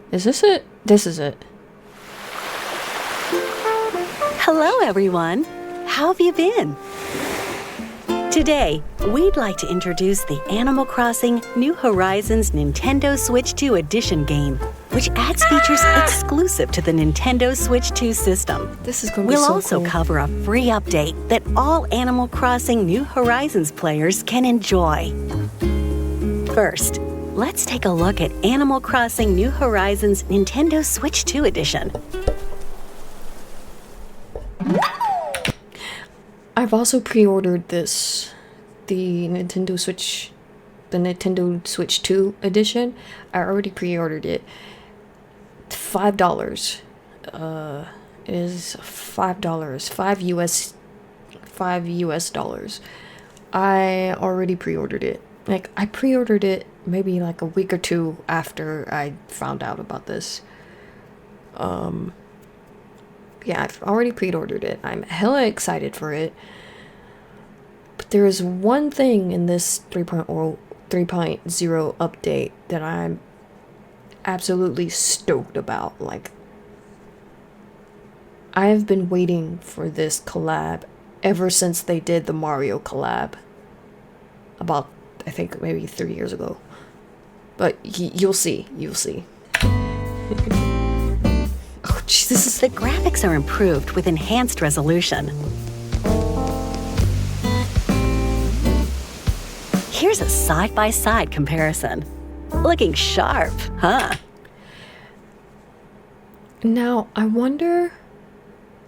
Is this it? This is it. Hello, everyone. How have you been? Today, we'd like to introduce the Animal Crossing New Horizons Nintendo Switch 2 Edition game, which adds features exclusive to the Nintendo Switch 2 system. This is going to be so We'll also cool. cover a free update that all Animal Crossing New Horizons players can enjoy. First, let's take a look at Animal Crossing New Horizons Nintendo Switch 2 Edition. I've also pre-ordered this, the Nintendo Switch 2 edition. I already pre-ordered it. $5. It is $5. $5 US. I already pre-ordered it. Like, I pre-ordered it maybe like a week or two after I found out about this. Yeah, I've already pre-ordered it. I'm hella excited for it. But there is one thing in this 3.0 update that I'm absolutely stoked about. Like, I have been waiting for this collab ever since they did the Mario collab. About, I think, maybe 3 years ago. But you'll see. You'll see. Oh, Jesus. The graphics are improved with enhanced resolution. Here's a side-by-side comparison. Looking sharp, huh? Now, I wonder,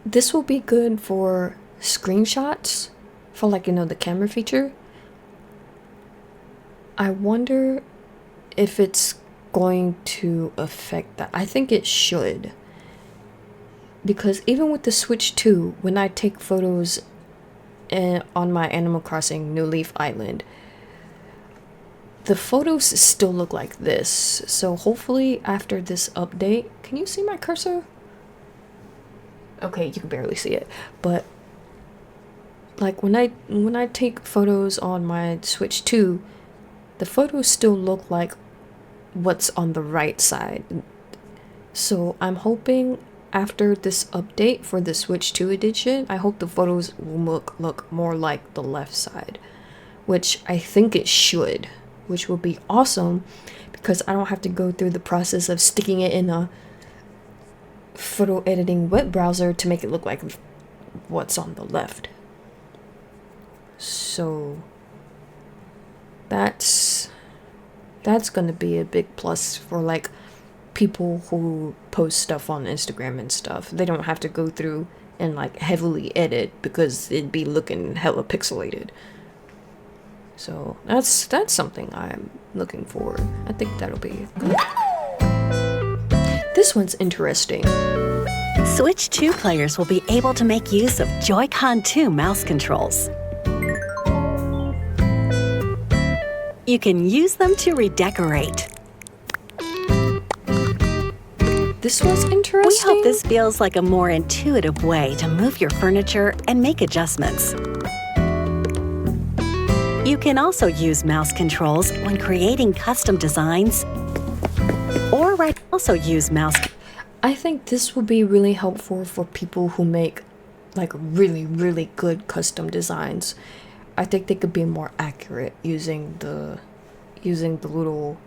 this will be good for screenshots, for like, the camera feature. I wonder if it's going to affect that. I think it should. Because even with the Switch 2, when I take photos on my Animal Crossing New Leaf Island, the photos still look like this. So hopefully after this update, can you see my cursor? Okay, you can barely see it. But like when I take photos on my Switch 2, the photos still look like what's on the right side. So I'm hoping after this update for the Switch 2 edition, I hope the photos will look more like the left side, which I think it should, which will be awesome because I don't have to go through the process of sticking it in a photo editing web browser to make it look like what's on the left. So that's gonna be a big plus for like people who post stuff on Instagram and stuff. They don't have to go through and like heavily edit because it'd be looking hella pixelated. So that's something I'm looking for. I think that'll be good. This one's interesting. Switch 2 players will be able to make use of Joy-Con 2 mouse controls. You can use them to redecorate. This was interesting. We hope this feels like a more intuitive way to move your furniture and make adjustments. You can also use mouse controls when creating custom designs or I think this will be really helpful for people who make like really, really good custom designs. I think they could be more accurate using the little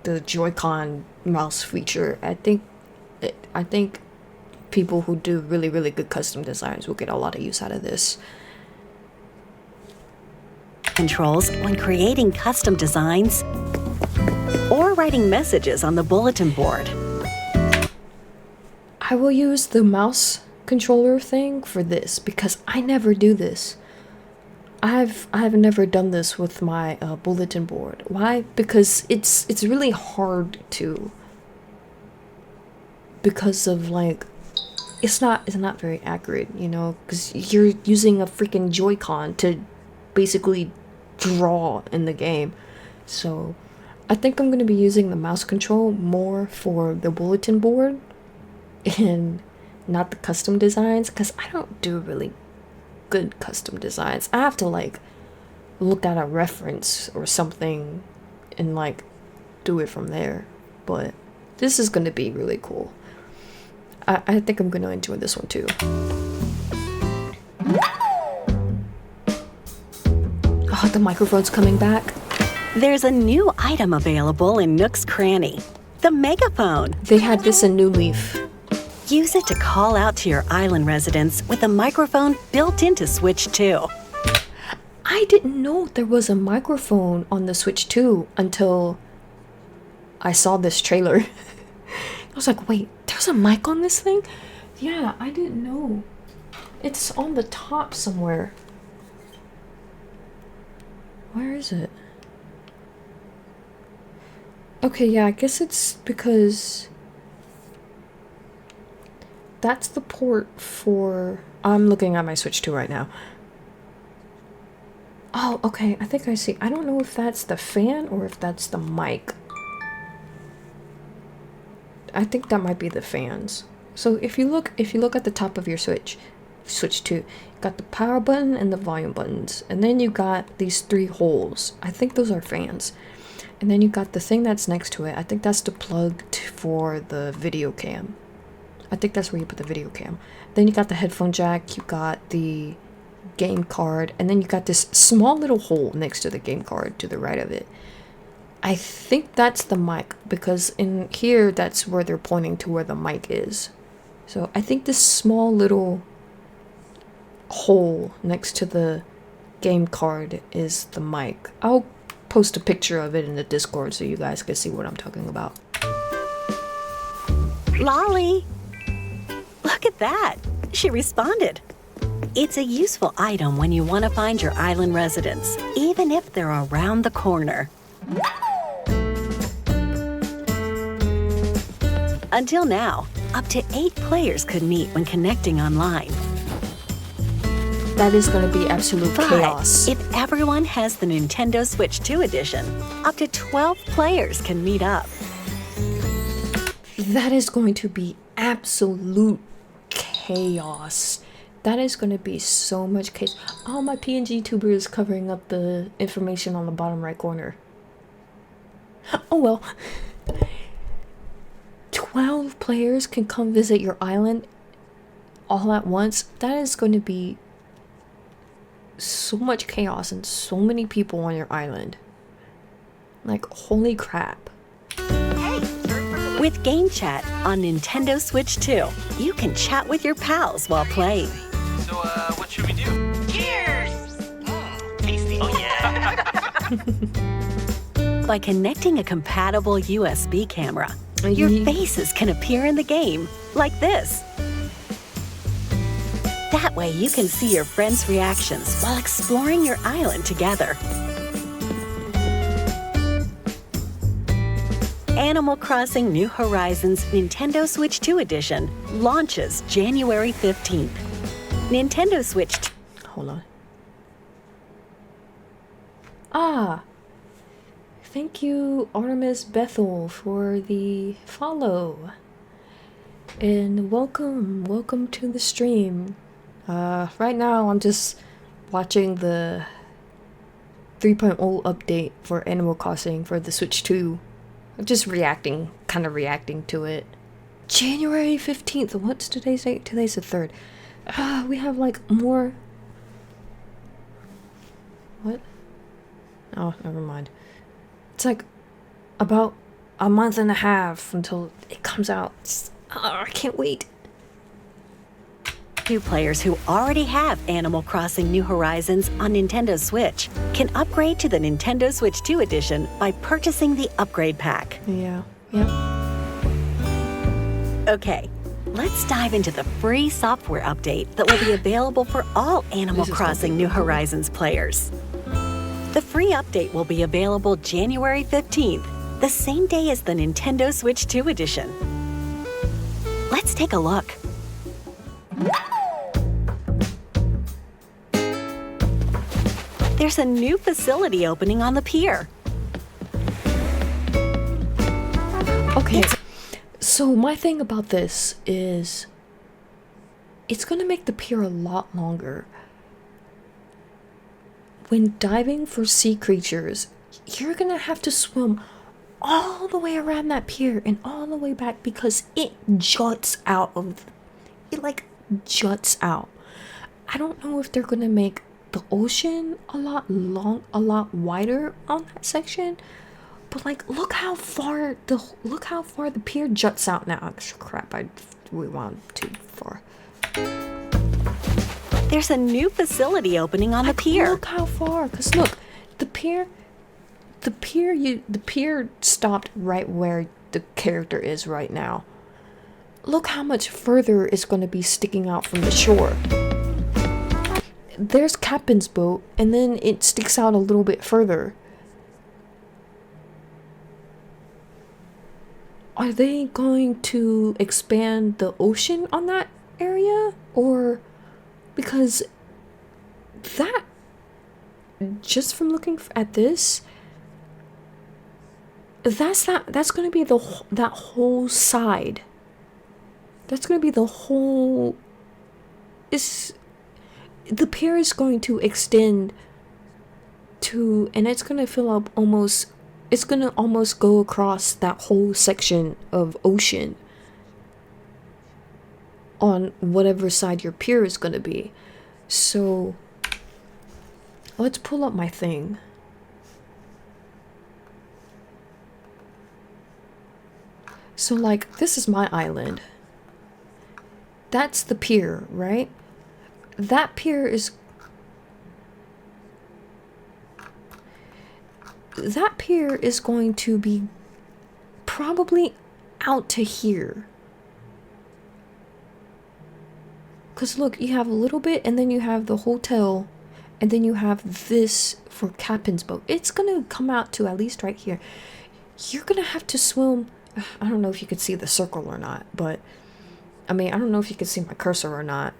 the Joy-Con mouse feature. I think people who do really, really good custom designs will get a lot of use out of this. Controls when creating custom designs or writing messages on the bulletin board. I will use the mouse controller thing for this because I never do this. I've never done this with my bulletin board. Why? Because it's really hard to, because of like it's not very accurate, because you're using a freaking Joy-Con to basically draw in the game. So I think I'm going to be using the mouse control more for the bulletin board and not the custom designs, because I don't do really good custom designs. I have to like look at a reference or something and like do it from there. But this is gonna be really cool. I think I'm gonna enjoy this one too. Oh, the microphone's coming back. There's a new item available in Nook's Cranny, the megaphone. They had this in New Leaf. Use it to call out to your island residents with a microphone built into Switch 2. I didn't know there was a microphone on the Switch 2 until I saw this trailer. I was like, wait, there's a mic on this thing? Yeah, I didn't know. It's on the top somewhere. Where is it? Okay, yeah, I guess it's because that's the port for... I'm looking at my Switch 2 right now. Oh, okay, I think I see. I don't know if that's the fan or if that's the mic. I think that might be the fans. So if you look at the top of your Switch 2, you got the power button and the volume buttons, and then you got these 3 holes. I think those are fans. And then you got the thing that's next to it. I think that's the plug for the video cam. I think that's where you put the video cam. Then you got the headphone jack, you got the game card, and then you got this small little hole next to the game card to the right of it. I think that's the mic, because in here that's where they're pointing to where the mic is. So I think this small little hole next to the game card is the mic. I'll post a picture of it in the Discord so you guys can see what I'm talking about. Lolly! Look at that! She responded. It's a useful item when you want to find your island residents, even if they're around the corner. Until now, up to 8 players could meet when connecting online. That is going to be absolute chaos. But if everyone has the Nintendo Switch 2 edition, up to 12 players can meet up. That is going to be absolute chaos. That is going to be so much chaos. Oh, my PNG tuber is covering up the information on the bottom right corner. Oh well. 12 players can come visit your island all at once. That is going to be so much chaos and so many people on your island. Like, holy crap. With Game Chat on Nintendo Switch 2, you can chat with your pals while playing. So, what should we do? Cheers! Tasty. Oh, yeah. By connecting a compatible USB camera, your faces can appear in the game, like this. That way you can see your friends' reactions while exploring your island together. Animal Crossing New Horizons Nintendo Switch 2 Edition launches January 15th. Nintendo Switch 2. Hold on. Ah! Thank you, Artemis Bethel, for the follow. And welcome to the stream. Right now I'm just watching the 3.0 update for Animal Crossing for the Switch 2. I'm just kind of reacting to it. January 15th. What's today's date? Today's the 3rd. We have like more. What? Oh, never mind. It's like about a month and a half until it comes out. I can't wait. 2 players who already have Animal Crossing New Horizons on Nintendo Switch can upgrade to the Nintendo Switch 2 Edition by purchasing the upgrade pack. Yeah. Okay, let's dive into the free software update that will be available for all Animal Crossing New Horizons players. The free update will be available January 15th, the same day as the Nintendo Switch 2 Edition. Let's take a look. There's a new facility opening on the pier. Okay, so my thing about this is it's gonna make the pier a lot longer. When diving for sea creatures, you're gonna have to swim all the way around that pier and all the way back because it juts out of it, like juts out. I don't know if they're gonna make the ocean a lot wider on that section, but like look how far the pier juts out now. Crap, we went too far. There's a new facility opening on the pier. Look how far, cause look, the pier stopped right where the character is right now. Look how much further it's going to be sticking out from the shore. There's Captain's boat, and then it sticks out a little bit further. Are they going to expand the ocean on that area? Or because that, just from looking at this, that's going to be that whole side. That's going to be the whole. The pier is going to extend to, and it's going to fill up almost. It's going to almost go across that whole section of ocean on whatever side your pier is going to be. So let's pull up my thing. So like, this is my island. That's the pier, right? That pier is going to be probably out to here. Because look, you have a little bit, and then you have the hotel, and then you have this for Captain's boat. It's going to come out to at least right here. You're going to have to swim. I don't know if you could see the circle or not, but I mean, I don't know if you could see my cursor or not.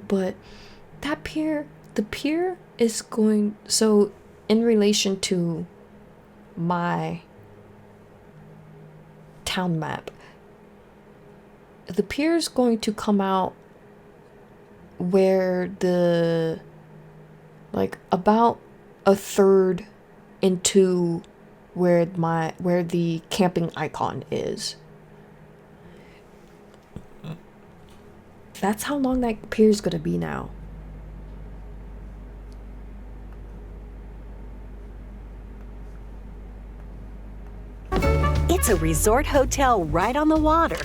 But that pier, the pier is going, so in relation to my town map, the pier is going to come out where the, like about a third into where the camping icon is. That's how long that pier is gonna be now. It's a resort hotel right on the water.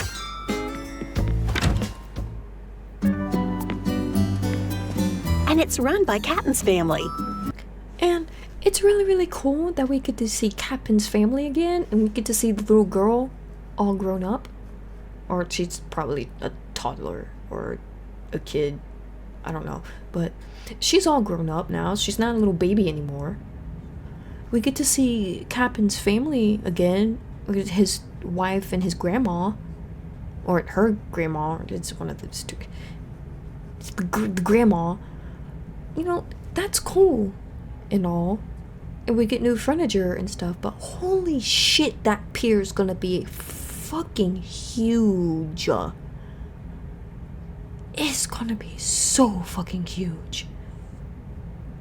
And it's run by Captain's family. And it's really, really cool that we get to see Captain's family again, and we get to see the little girl all grown up. Or she's probably a toddler or a kid. I don't know. But she's all grown up now. She's not a little baby anymore. We get to see Captain's family again. His wife and his grandma. Or her grandma. It's one of those two. It's the grandma. You know, that's cool and all. And we get new furniture and stuff. But holy shit, that pier is gonna be fucking huge. It's gonna be so fucking huge.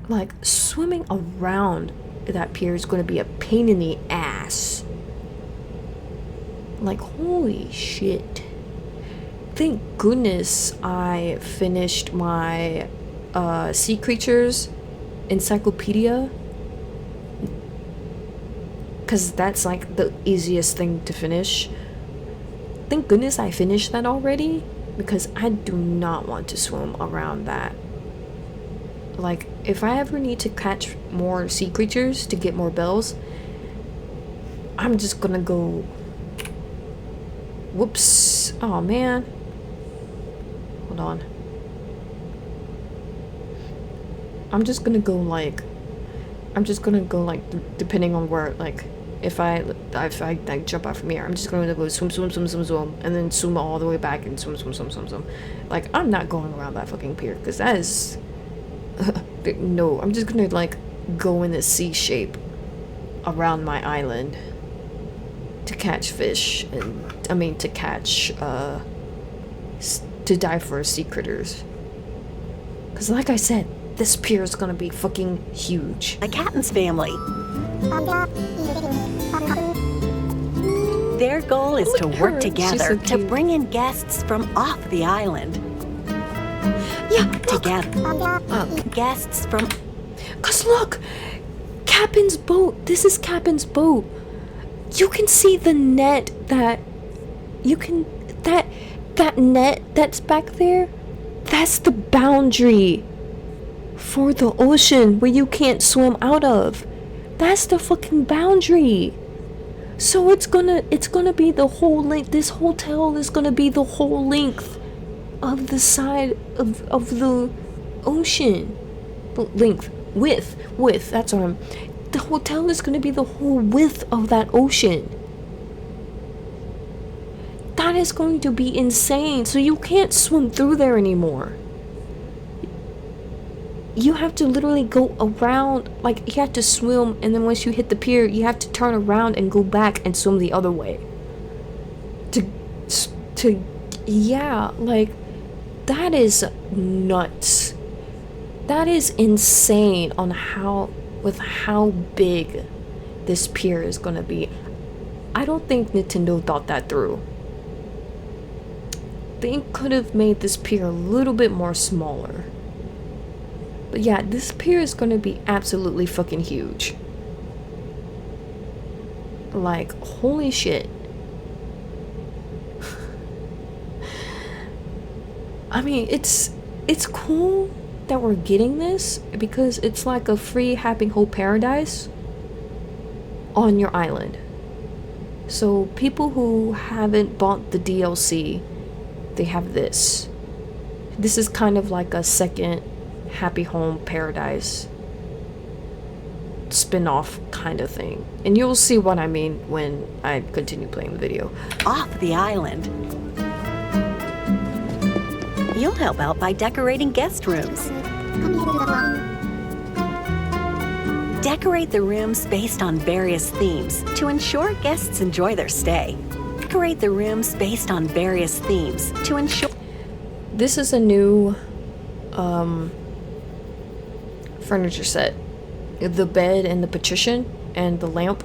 Like, swimming around that pier is gonna be a pain in the ass. Like, holy shit. Thank goodness I finished my sea creatures encyclopedia, because that's like the easiest thing to finish. Thank goodness I finished that already, because I do not want to swim around that. Like, if I ever need to catch more sea creatures to get more bells, I'm just gonna go. Whoops. Oh man. Hold on. I'm just gonna go like depending on where, like, if I jump out from here, I'm just gonna go swim, and then swim all the way back and swim. Like, I'm not going around that fucking pier, because that is no. I'm just gonna like go in this C shape around my island to catch fish, and I mean to catch to dive for sea critters. Because like I said, this pier is gonna be fucking huge. A Captain's family. Their goal is to Look at work her. She's together so to cute. bring in guests from off the island. Yeah, look. Together. Guests from... Cause look, Captain's boat. This is Captain's boat. You can see the net that that net that's back there. That's the boundary for the ocean where you can't swim out of. That's the fucking boundary. So it's gonna be the whole length. This hotel is gonna be the whole length of the side of the ocean. Length, width. That's what I'm. The hotel is gonna be the whole width of that ocean. That is going to be insane. So you can't swim through there anymore. You have to literally go around, like you have to swim, and then once you hit the pier, you have to turn around and go back and swim the other way. Yeah, like that is nuts. That is insane on how big this pier is gonna be. I don't think Nintendo thought that through. They could have made this pier a little bit more smaller. But yeah, this pier is gonna be absolutely fucking huge. Like, holy shit. I mean, it's cool that we're getting this because it's like a free Happy Home Paradise on your island. So people who haven't bought the DLC, they have this. This is kind of like a second Happy Home Paradise spin-off kind of thing. And you'll see what I mean when I continue playing the video. Off the island. You'll help out by decorating guest rooms. Decorate the rooms based on various themes to ensure guests enjoy their stay. Decorate the rooms based on various themes to ensure... This is a new furniture set. The bed and the partition and the lamp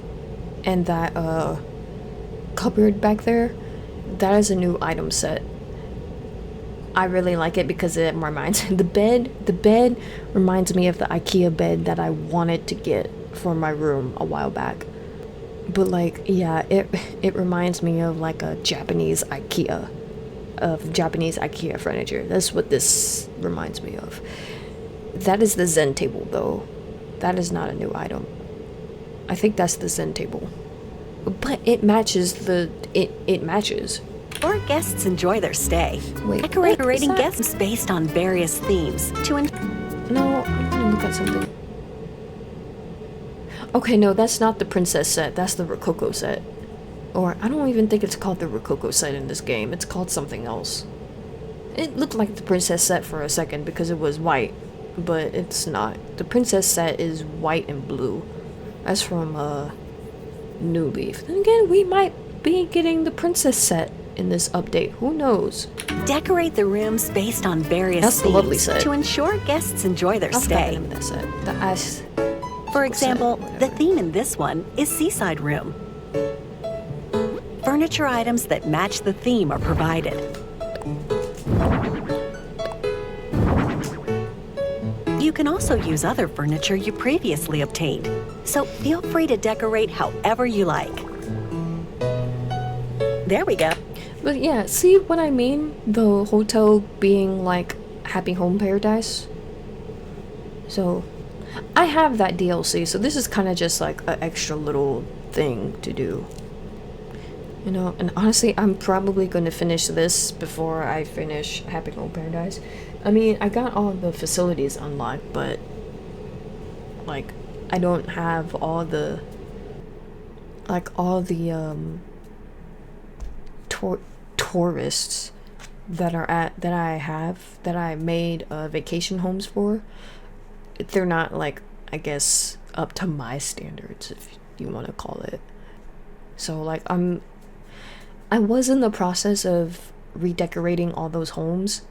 and that cupboard back there, that is a new item set. I really like it because it reminds the bed reminds me of the IKEA bed that I wanted to get for my room a while back. But like, yeah, it reminds me of like a Japanese IKEA furniture. That's what this reminds me of. That is the Zen table though. That is not a new item. I think that's the Zen table. But it matches it matches. Or guests enjoy their stay. Wait, decorating guests based on various themes to No, I'm gonna look at something. Okay, no, that's not the princess set. That's the Rococo set. Or I don't even think it's called the Rococo set in this game. It's called something else. It looked like the princess set for a second because it was white, but it's not. The princess set is white and blue. That's from New Leaf. Then again, we might be getting the princess set in this update. Who knows? Decorate the rooms based on various That's the lovely themes set. to ensure guests enjoy their I forgot the stay. name of that set. The ice. For example, set, the whatever. theme in this one is Seaside Room. Furniture items that match the theme are provided. You can also use other furniture you previously obtained, so feel free to decorate however you like. There we go. But yeah, see what I mean? The hotel being like Happy Home Paradise. So, I have that DLC, so this is kind of just like an extra little thing to do. You know, and honestly, I'm probably going to finish this before I finish Happy Home Paradise. I mean, I got all the facilities unlocked, but like, I don't have all the tourists that I made vacation homes for. They're not like, I guess, up to my standards, if you want to call it. So like, I was in the process of redecorating all those homes,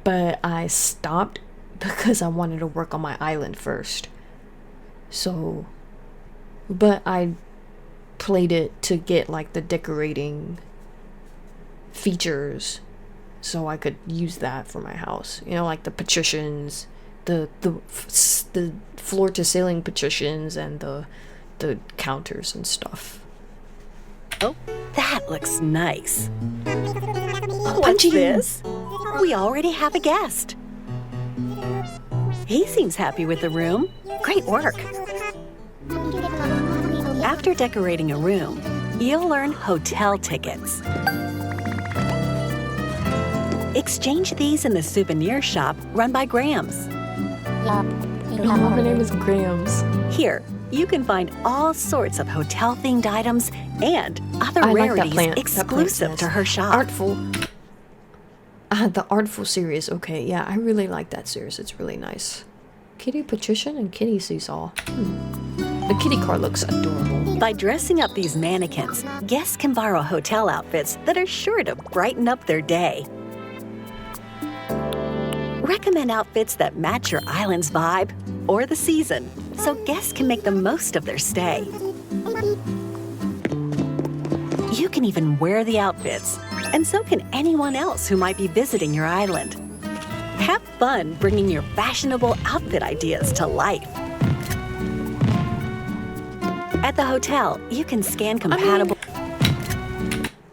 but I stopped because I wanted to work on my island first. So, but I played it to get like the decorating features so I could use that for my house. You know, like the patricians, the floor to ceiling patricians, and the counters and stuff. Oh, that looks nice. What's Punchy. this? We already have a guest. He seems happy with the room. Great work. After decorating a room, you'll earn hotel tickets. Exchange these in the souvenir shop run by Grams. Oh, her name is Grams. Here, you can find all sorts of hotel-themed items and other I like that rarities plant. exclusive That plant, to her shop. Artful. The Artful series. Okay, yeah, I really like that series. It's really nice. Kitty Patrician and Kitty Seesaw. The kitty car looks adorable. By dressing up these mannequins, guests can borrow hotel outfits that are sure to brighten up their day. Recommend outfits that match your island's vibe or the season, so guests can make the most of their stay. You can even wear the outfits, and so can anyone else who might be visiting your island. Have fun bringing your fashionable outfit ideas to life. At the hotel, you can scan compatible...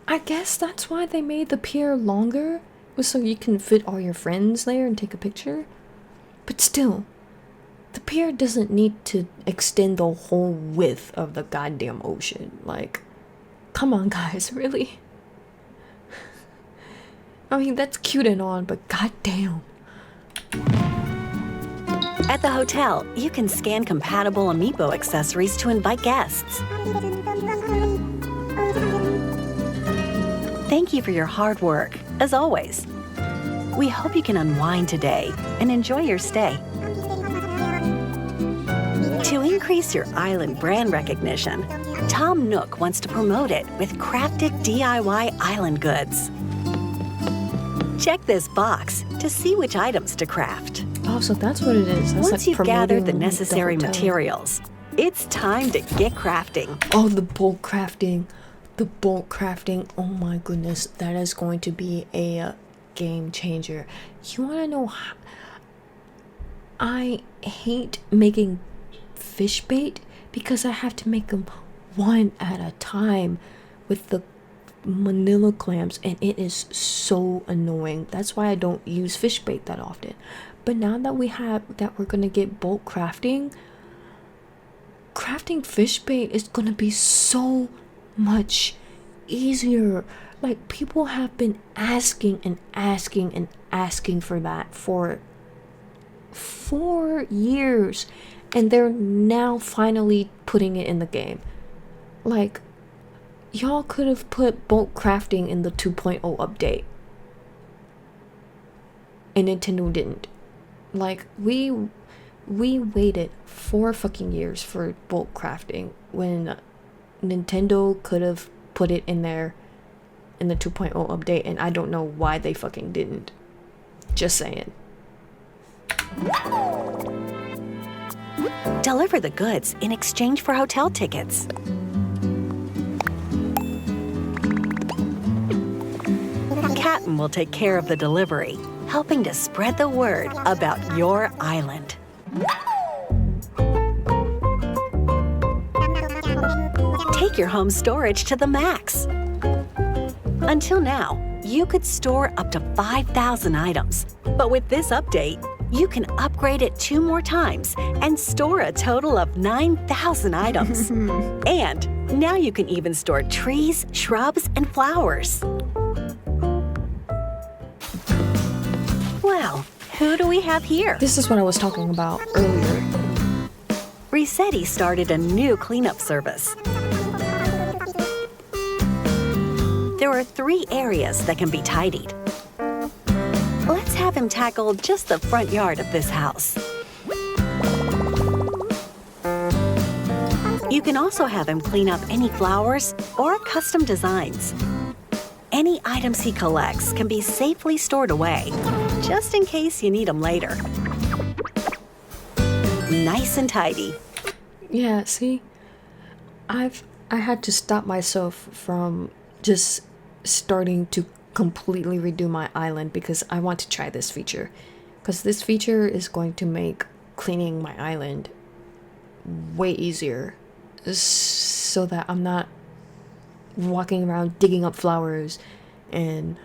I guess that's why they made the pier longer, was so you can fit all your friends there and take a picture. But still, the pier doesn't need to extend the whole width of the goddamn ocean. Like, come on guys, really? I mean, that's cute and all, but goddamn. At the hotel, you can scan compatible amiibo accessories to invite guests. Thank you for your hard work, as always. We hope you can unwind today and enjoy your stay. To increase your island brand recognition, Tom Nook wants to promote it with crafted DIY island goods. Check this box to see which items to craft. Oh, so that's what it is. That's Once like you've gathered the promoting necessary hotel. materials, it's time to get crafting. Oh, the bulk crafting. The bulk crafting. Oh my goodness. That is going to be a game changer. You want to know how... I hate making fish bait because I have to make them one at a time with the manila clams, and it is so annoying. That's why I don't use fish bait that often. But now that we're gonna get bulk crafting fish bait is gonna be so much easier. Like, people have been asking and asking and asking for that for 4 years, and they're now finally putting it in the game. Like, y'all could have put bulk crafting in the 2.0 update, and Nintendo didn't. Like, we waited 4 fucking years for bulk crafting when Nintendo could have put it in there in the 2.0 update, and I don't know why they fucking didn't. Just saying. Deliver the goods in exchange for hotel tickets. Captain will take care of the delivery, helping to spread the word about your island. Take your home storage to the max. Until now, you could store up to 5,000 items, but with this update, you can upgrade it 2 more times and store a total of 9,000 items. And now you can even store trees, shrubs, and flowers. Well, who do we have here? This is what I was talking about earlier. Resetti started a new cleanup service. There are 3 areas that can be tidied. Let's have him tackle just the front yard of this house. You can also have him clean up any flowers or custom designs. Any items he collects can be safely stored away, just in case you need them later. Nice and tidy. Yeah, see, I've I had to stop myself from just starting to completely redo my island because I want to try this feature. Because this feature is going to make cleaning my island way easier. So that I'm not walking around digging up flowers and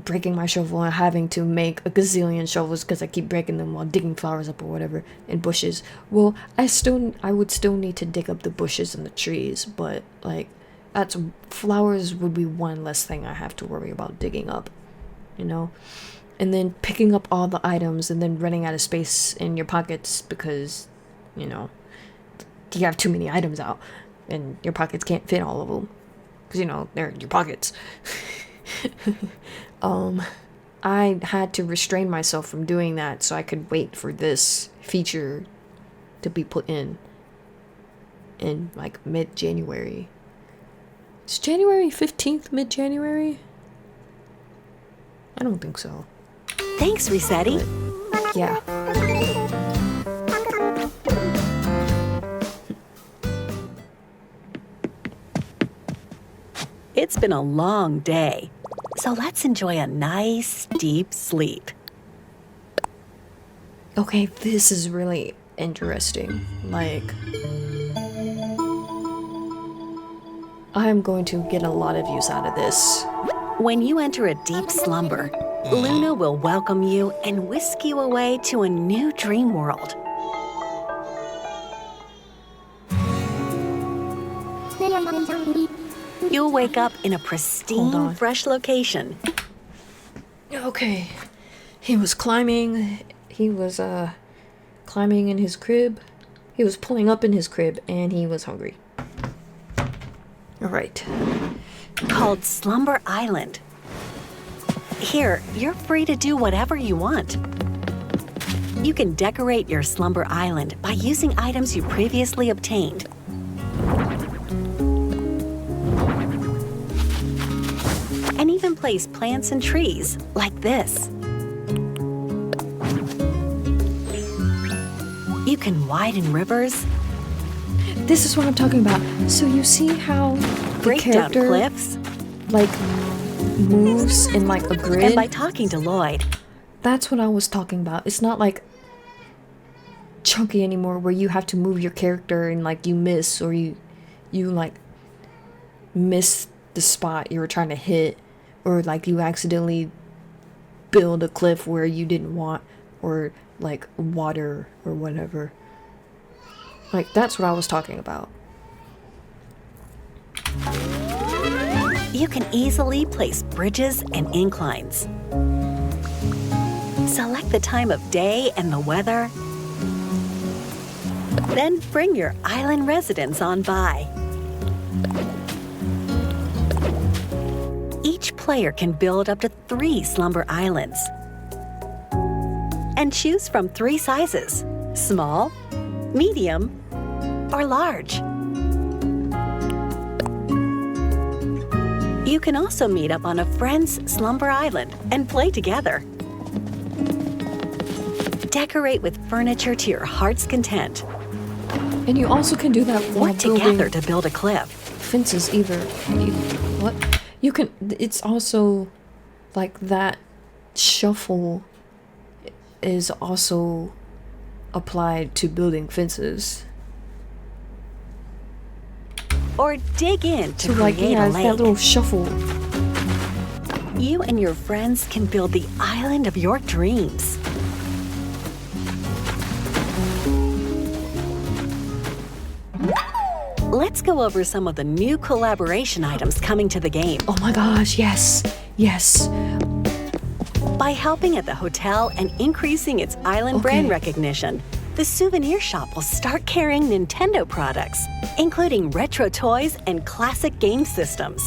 breaking my shovel and having to make a gazillion shovels because I keep breaking them while digging flowers up or whatever in bushes. Well, I would still need to dig up the bushes and the trees, but like that's flowers would be one less thing I have to worry about digging up, you know? And then picking up all the items and then running out of space in your pockets because, you know, you have too many items out and your pockets can't fit all of them because, you know, they're in your pockets. I had to restrain myself from doing that so I could wait for this feature to be put in like mid-January. Is January 15th mid-January? I don't think so. Thanks, Resetti. But, yeah. It's been a long day, so let's enjoy a nice, deep sleep. Okay, this is really interesting. Like, I'm going to get a lot of use out of this. When you enter a deep slumber, Luna will welcome you and whisk you away to a new dream world. You'll wake up in a pristine, fresh location. Okay. He was climbing in his crib. He was pulling up in his crib and he was hungry. All right. Called Slumber Island. Here, you're free to do whatever you want. You can decorate your Slumber Island by using items you previously obtained. And even place plants and trees, like this. You can widen rivers. This is what I'm talking about. So you see how the break down character cliffs, like moves in like a grid? and by talking to Lloyd. That's what I was talking about. It's not like chunky anymore where you have to move your character and like you miss or you like miss the spot you were trying to hit, or like you accidentally build a cliff where you didn't want, or like water or whatever. Like that's what I was talking about. You can easily place bridges and inclines. Select the time of day and the weather. Then bring your island residents on by. Each player can build up to 3 slumber islands. And choose from 3 sizes: small, medium, or large. You can also meet up on a friend's slumber island and play together. Decorate with furniture to your heart's content. And you also can do that while Work together building to build a cliff. fences either. What? You can, it's also like that shuffle is also applied to building fences. Or dig in to So like, create yeah, a it's lake. that little shuffle. You and your friends can build the island of your dreams. Let's go over some of the new collaboration items coming to the game. Oh my gosh, yes, yes. By helping at the hotel and increasing its island brand Okay. recognition, the souvenir shop will start carrying Nintendo products, including retro toys and classic game systems.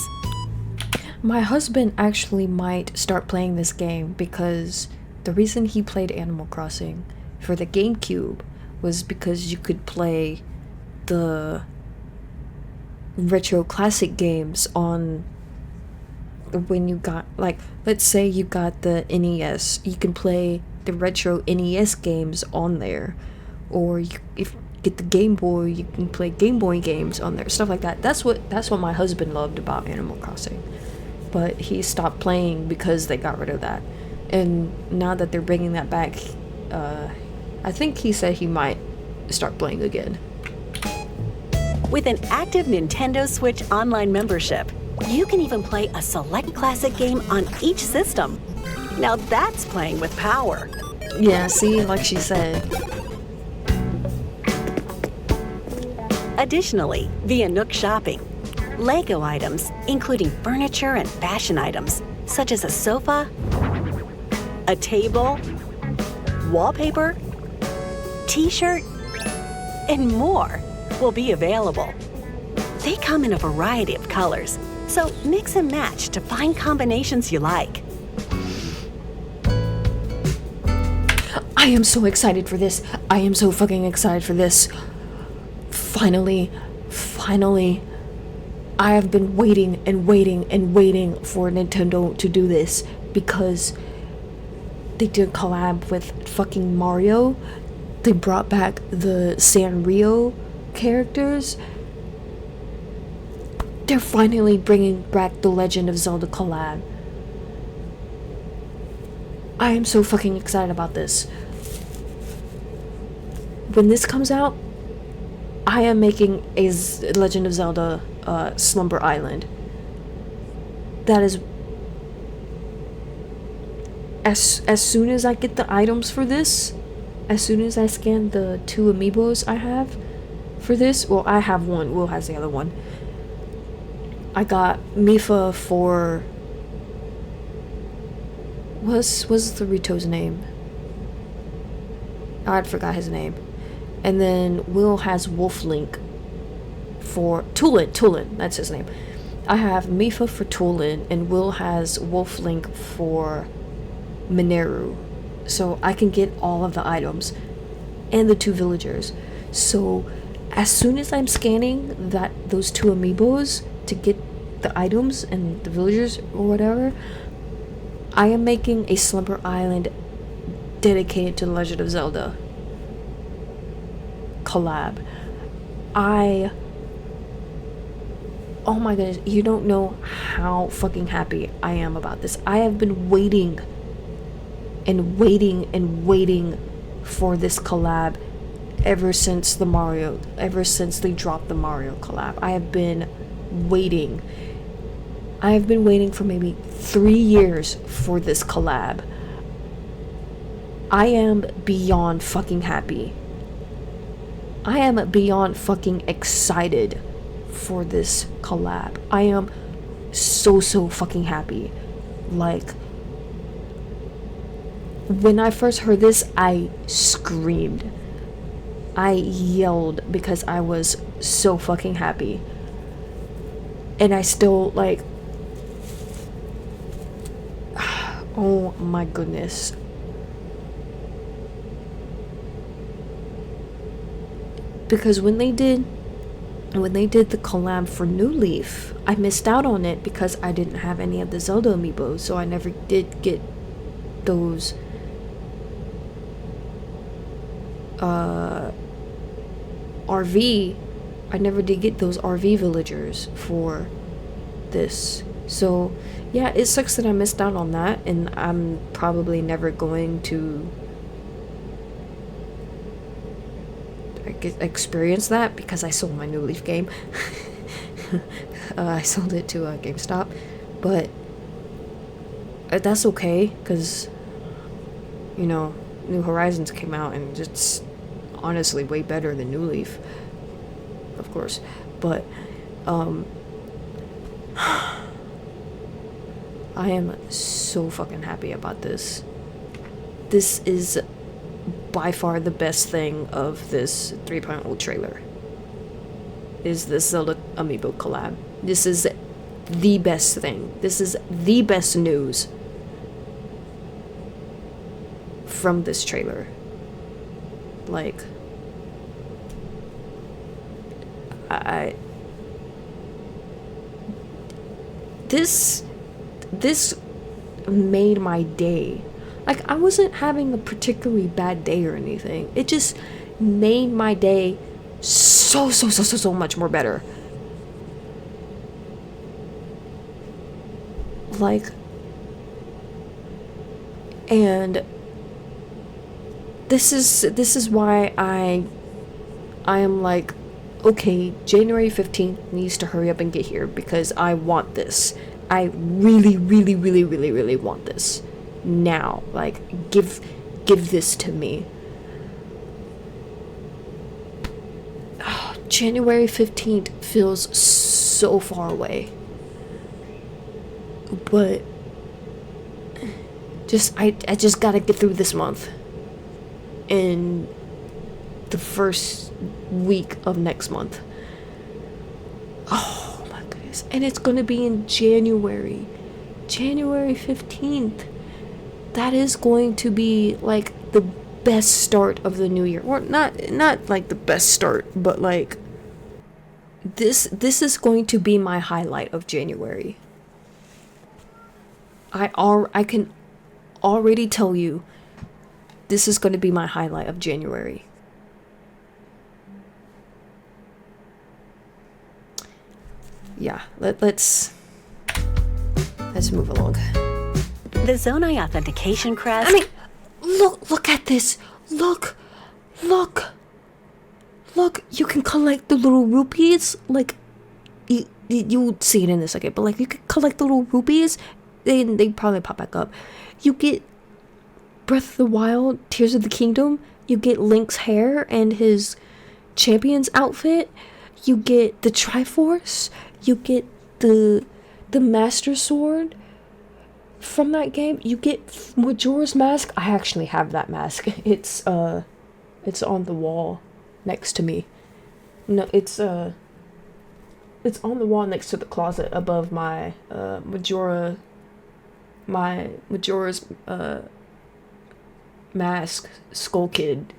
My husband actually might start playing this game because the reason he played Animal Crossing for the GameCube was because you could play the retro classic games on when you got, like, let's say you got the NES, you can play the retro NES games on there, or if get the Game Boy, you can play Game Boy games on there, stuff like that. That's what my husband loved about Animal Crossing. But he stopped playing because they got rid of that. And now that they're bringing that back, I think he said he might start playing again. With an active Nintendo Switch Online membership, you can even play a select classic game on each system. Now that's playing with power. Yeah, see, like she said. Additionally, via Nook Shopping, Lego items, including furniture and fashion items, such as a sofa, a table, wallpaper, t-shirt, and more, will be available. They come in a variety of colors, so mix and match to find combinations you like. I am so excited for this. I am so fucking excited for this. Finally, I have been waiting and waiting and waiting for Nintendo to do this because they did collab with fucking Mario. They brought back the Sanrio characters. They're finally bringing back the Legend of Zelda collab. I am so fucking excited about this. When this comes out, I am making a Legend of Zelda Slumber Island. That is... As soon as I get the items for this, as soon as I scan the 2 amiibos I have for this, well, I have one, Will has the other one. I got Mifa for... What's the Rito's name? I forgot his name. And then Will has Wolf Link for Tulin, that's his name. I have Mifa for Tulin, and Will has Wolf Link for Mineru. So I can get all of the items and the 2 villagers. So as soon as I'm scanning those 2 amiibos to get the items and the villagers or whatever, I am making a Slumber Island dedicated to The Legend of Zelda collab. Oh my goodness, you don't know how fucking happy I am about this. I have been waiting and waiting and waiting for this collab ever since they dropped the Mario collab. I have been waiting for maybe 3 years for this collab. I am beyond fucking happy. I am beyond fucking excited for this collab. I am so fucking happy. Like, when I first heard this, I screamed. I yelled because I was so fucking happy. And I still, like... Oh my goodness. Because when they did the collab for New Leaf, I missed out on it because I didn't have any of the Zelda amiibos, so I never did get those RV. I never did get those RV villagers for this. So yeah, it sucks that I missed out on that, and I'm probably never going to experience that because I sold my New Leaf game. I sold it to GameStop, but that's okay because, you know, New Horizons came out and it's honestly way better than New Leaf, of course. But I am so fucking happy about this. This is by far the best thing of this 3.0 trailer. Is this Zelda Amiibo collab. This is the best thing. This is the best news from this trailer. Like, this made my day. Like, I wasn't having a particularly bad day or anything. It just made my day so much more better. Like, and this is why I am like, okay, January 15th needs to hurry up and get here, because I want this. I really want this now. Like, give this to me. Oh, January 15th feels so far away. But I just gotta get through this month. And the first week of next month. Oh my goodness. And it's gonna be in January 15th. That is going to be like the best start of the new year. Or not like the best start, but like this is going to be my highlight of January. I can already tell you this is going to be my highlight of January. Yeah, let's move along. The Zonai authentication crest. I mean, look at this. Look. You can collect the little rupees. Like, you'll see it in a second, but like, you can collect the little rupees. They probably pop back up. You get Breath of the Wild, Tears of the Kingdom. You get Link's hair and his champion's outfit. You get the Triforce. You get the Master Sword from that game. You get Majora's Mask. I actually have that mask. It's on the wall next to me. No, it's on the wall next to the closet above my Majora's mask, Skull Kid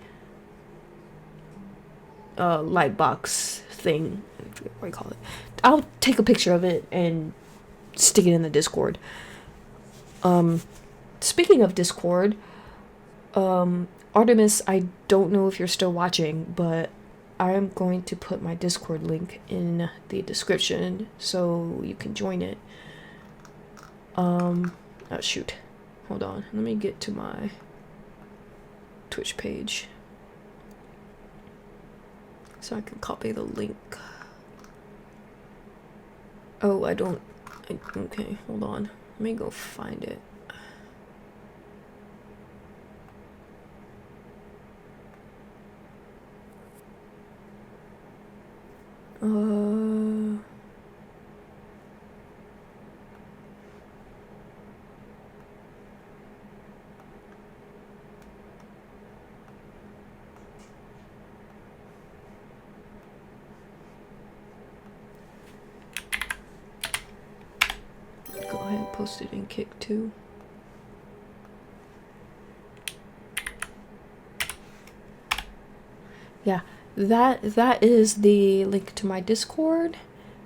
light box thing. I forget what you call it. I'll take a picture of it and stick it in the Discord. Speaking of Discord, Artemis, I don't know if you're still watching, but I am going to put my Discord link in the description so you can join it. Oh shoot. Hold on. Let me get to my Twitch page so I can copy the link. Oh, okay, hold on. Let me go find it. Go ahead and post it in Kick too. Yeah, that is the link to my Discord.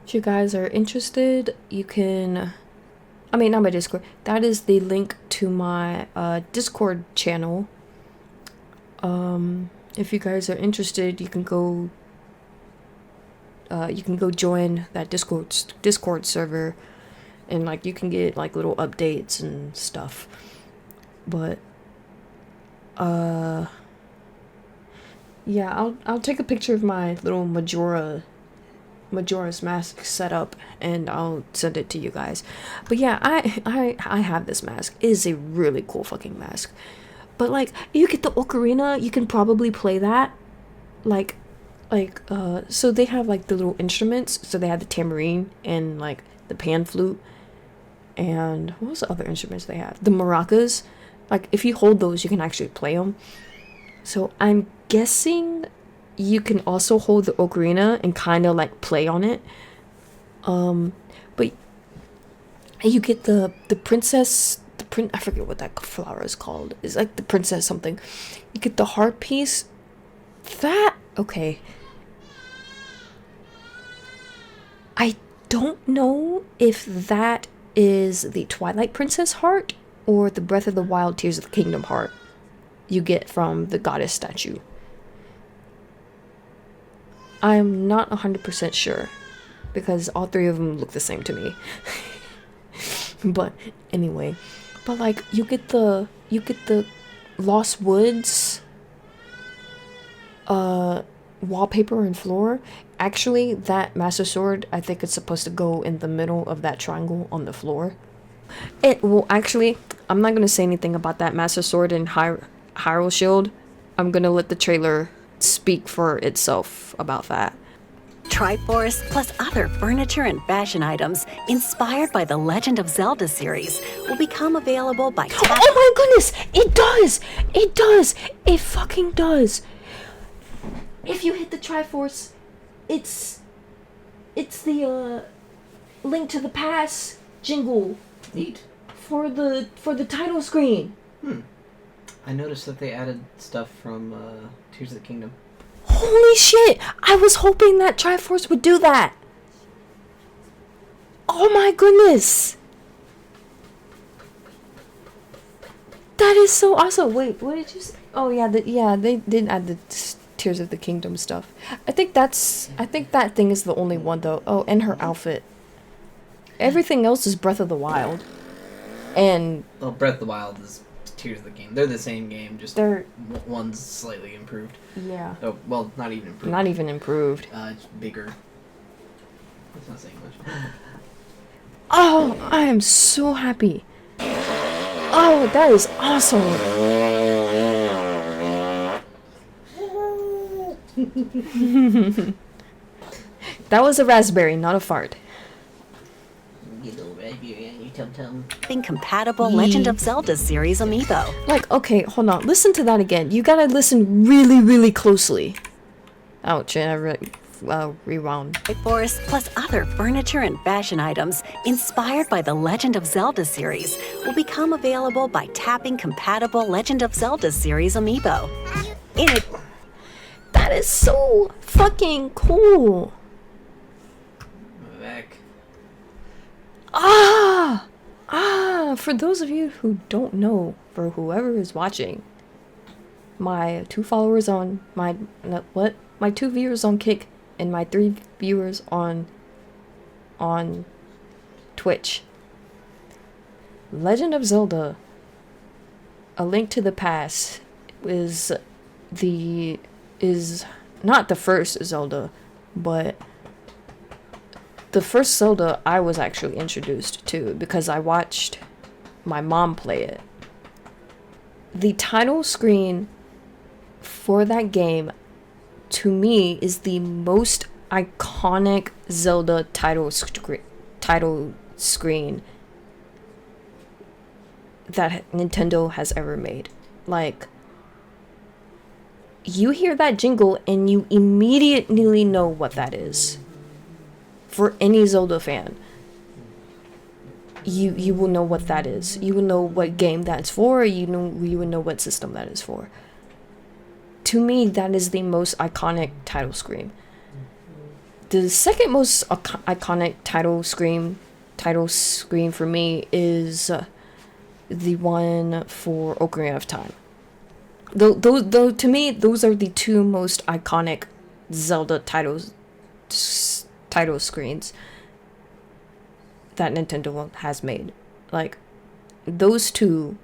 If you guys are interested, you can, I mean, not my Discord, that is the link to my Discord channel. If you guys are interested, you can go join that Discord server, and like you can get like little updates and stuff. But yeah, I'll take a picture of my little Majora's mask setup and I'll send it to you guys. But yeah, I have this mask. It is a really cool fucking mask. But like, you get the ocarina, you can probably play that. So they have like the little instruments. So they have the tambourine and like the pan flute. And what was the other instruments they have? The maracas. Like, if you hold those, you can actually play them. So I'm guessing you can also hold the ocarina and kind of like play on it. But you get the princess, I forget what that flower is called. It's like the princess something. You get the heart piece. Okay. I don't know if that is the Twilight Princess heart or the Breath of the Wild Tears of the Kingdom heart you get from the goddess statue. I'm not 100% sure because all three of them look the same to me. But anyway, but like you get the Lost Woods wallpaper and floor. Actually, that Master Sword, I think it's supposed to go in the middle of that triangle on the floor. Actually, I'm not gonna say anything about that Master Sword and Hyrule Shield. I'm gonna let the trailer speak for itself about that. Triforce plus other furniture and fashion items inspired by the Legend of Zelda series will become available by Oh my goodness! It does! It does! It fucking does! If you hit the Triforce, it's the Link to the Past jingle. Neat. For the title screen. I noticed that they added stuff from Tears of the Kingdom. Holy shit! I was hoping that Triforce would do that. Oh my goodness! That is so awesome. Wait, what did you say? Oh yeah, they did add the Tears of the Kingdom stuff. I think that thing is the only one though. Oh, and her outfit. Everything else is Breath of the Wild. And Well, Breath of the Wild is Tears of the Kingdom. They're the same game, just one's slightly improved. Yeah. Oh, well, not even improved. Not even improved. It's bigger. That's not saying much. Oh, I am so happy. Oh, that is awesome. That was a raspberry, not a fart. compatible Legend of Zelda series amiibo. Like, okay, hold on. Listen to that again. You gotta listen really, really closely. Ouch, and I rewound. Forest plus other furniture and fashion items inspired by the Legend of Zelda series will become available by tapping compatible Legend of Zelda series amiibo. In it, that is so fucking cool. Back. For those of you who don't know, for whoever is watching, my 2 followers on my 2 viewers on Kick and my 3 viewers on Twitch. Legend of Zelda: A Link to the Past is not the first Zelda, but the first Zelda I was actually introduced to because I watched my mom play it. The title screen for that game, to me, is the most iconic Zelda title screen that Nintendo has ever made. Like, you hear that jingle and you immediately know what that is. For any Zelda fan, you will know what that is. You will know what game that's for. You will know what system that is for. To me, that is the most iconic title screen. The second most iconic title screen for me is the one for Ocarina of Time. Though to me, those are the 2 most iconic Zelda title screens that Nintendo has made. Like, those 2,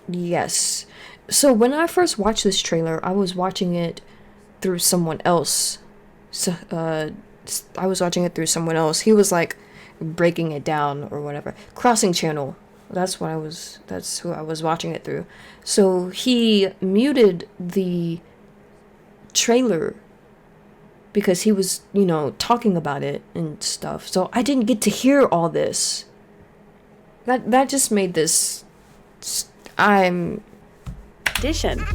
yes. So when I first watched this trailer, I was watching it through someone else. So I was watching it through someone else. He was like breaking it down or whatever. Crossing Channel. That's who I was watching it through. So he muted the trailer because he was, talking about it and stuff. So I didn't get to hear all this. That just made this... addition,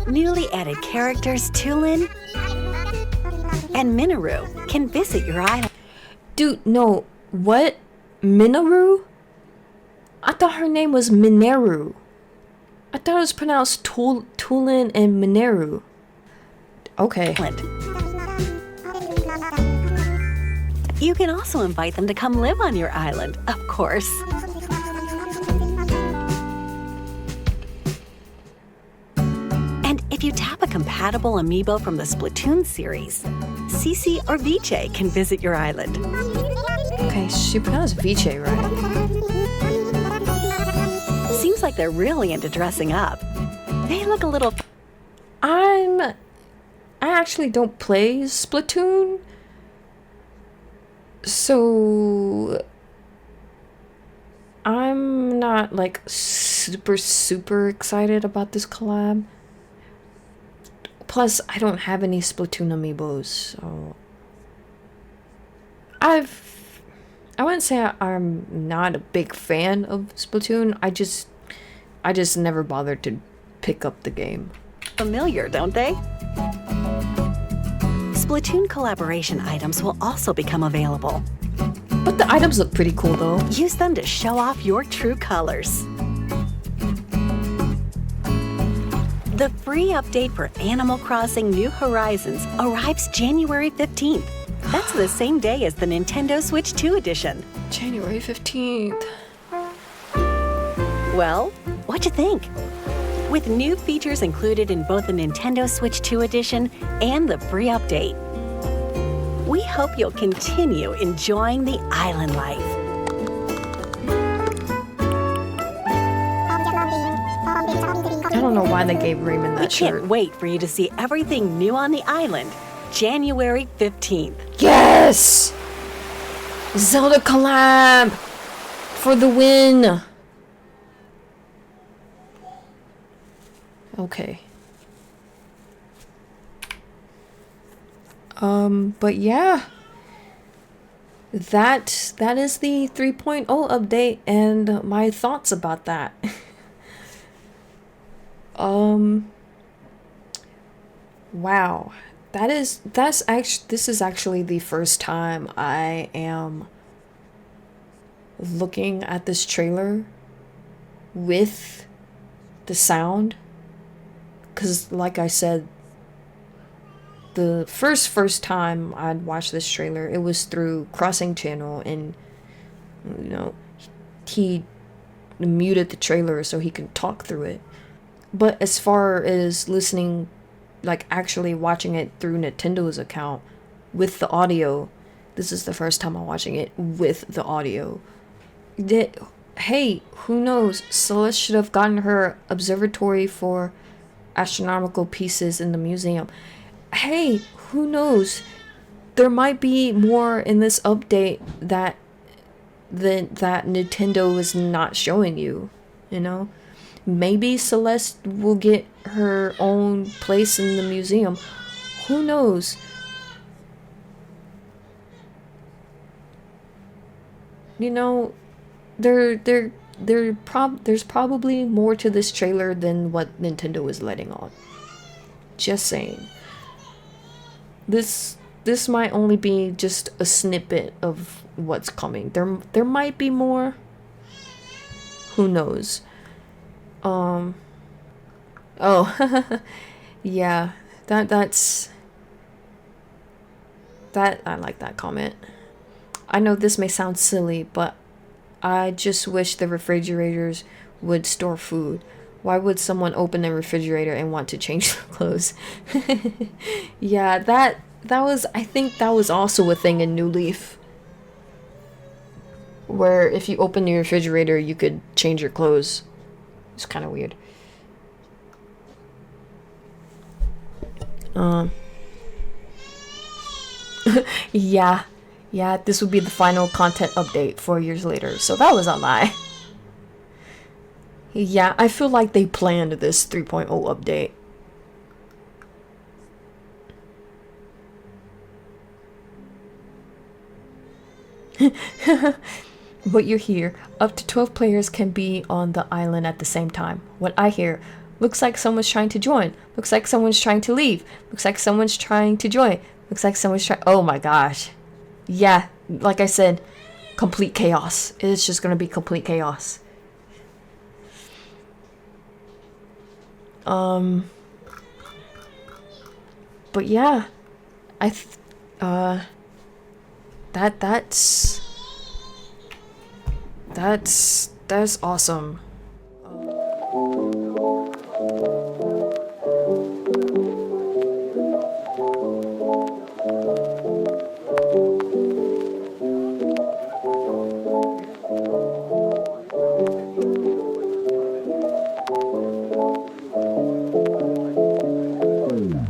newly added characters Tulin and Minoru can visit your island. Dude, no. What? Minoru? I thought her name was Mineru. I thought it was pronounced Tulin and Mineru. Okay. You can also invite them to come live on your island, of course. And if you tap a compatible amiibo from the Splatoon series, Cece or Viche can visit your island. Okay, she pronounced Viche, right? Seems like they're really into dressing up. They look a little... I actually don't play Splatoon. So I'm not like super excited about this collab. Plus, I don't have any Splatoon amiibos, so I wouldn't say I'm not a big fan of Splatoon. I just never bothered to pick up the game. familiar, don't they? Splatoon collaboration items will also become available. But the items look pretty cool though. Use them to show off your true colors. The free update for Animal Crossing New Horizons arrives January 15th. That's the same day as the Nintendo Switch 2 edition. January 15th. Well, what'd you think? With new features included in both the Nintendo Switch 2 edition and the free update, we hope you'll continue enjoying the island life. I don't know why they gave Raymond that We shirt. can't wait for you to see everything new on the island, January 15th. Yes! Zelda collab! For the win! Okay. But yeah. That is the 3.0 update and my thoughts about that. Wow. This is actually the first time I am looking at this trailer with the sound, because like I said, the first time I'd watched this trailer, it was through Crossing Channel, and you know, he muted the trailer so he could talk through it. But as far as listening, like actually watching it through Nintendo's account with the audio, this is the first time I'm watching it with the audio. Hey, who knows? Celeste should have gotten her observatory for astronomical pieces in the museum. Hey, who knows? There might be more in this update that Nintendo is not showing you, you know? Maybe Celeste will get her own place in the museum. Who knows? You know, there's probably more to this trailer than what Nintendo is letting on. Just saying. This might only be just a snippet of what's coming. There might be more. Who knows? Oh. Yeah. That's I like that comment. I know this may sound silly, but I just wish the refrigerators would store food. Why would someone open a refrigerator and want to change their clothes? Yeah, that was, I think that was also a thing in New Leaf, where if you open your refrigerator, you could change your clothes. It's kind of weird. Yeah, this would be the final content update 4 years later, so that was a lie. Yeah, I feel like they planned this 3.0 update. But you're here. Up to 12 players can be on the island at the same time. What I hear, looks like someone's trying to join. Looks like someone's trying to leave. Looks like someone's trying to join. Looks like someone's trying... Oh my gosh. Yeah, like I said, complete chaos. It's just gonna be complete chaos. But yeah, that's awesome.